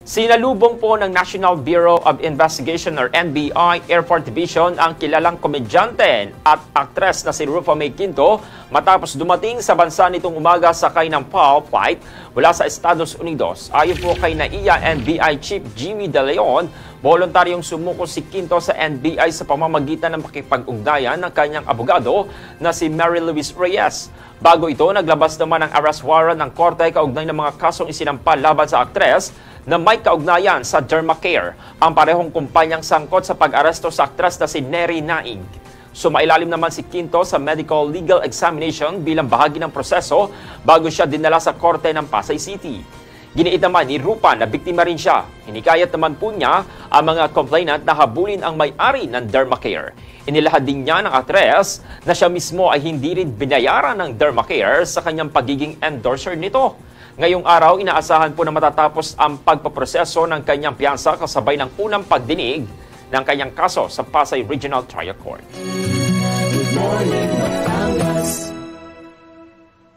Sinalubong po ng National Bureau of Investigation or NBI Airport Division ang kilalang komedyante at aktres na si Rufa May Quinto matapos dumating sa bansa nitong umaga sakay ng PAL flight mula sa Estados Unidos. Ayon po kay NAIA NBI Chief Jimmy De Leon, voluntaryong sumuko si Quinto sa NBI sa pamamagitan ng pakipag-ugnayan ng kanyang abogado na si Mary Louise Reyes. Bago ito, naglabas naman ng arrest warrant ng korte kaugnay ng mga kasong isinampal laban sa aktres na may kaugnayan sa Dermacare, ang parehong kumpanyang sangkot sa pag-aresto sa aktres na si Neri Naig. Sumailalim naman si Quinto sa medical legal examination bilang bahagi ng proseso bago siya dinala sa korte ng Pasay City. Giniit naman ni Rupa na biktima rin siya. Hinikayat naman po niya ang mga complainant na habulin ang may-ari ng Dermacare. Inilahad din niya ng aktres na siya mismo ay hindi rin binayaran ng Dermacare sa kanyang pagiging endorser nito. Ngayong araw, inaasahan po na matatapos ang pagpaproseso ng kanyang piyansa kasabay ng unang pagdinig ng kanyang kaso sa Pasay Regional Trial Court. Good morning.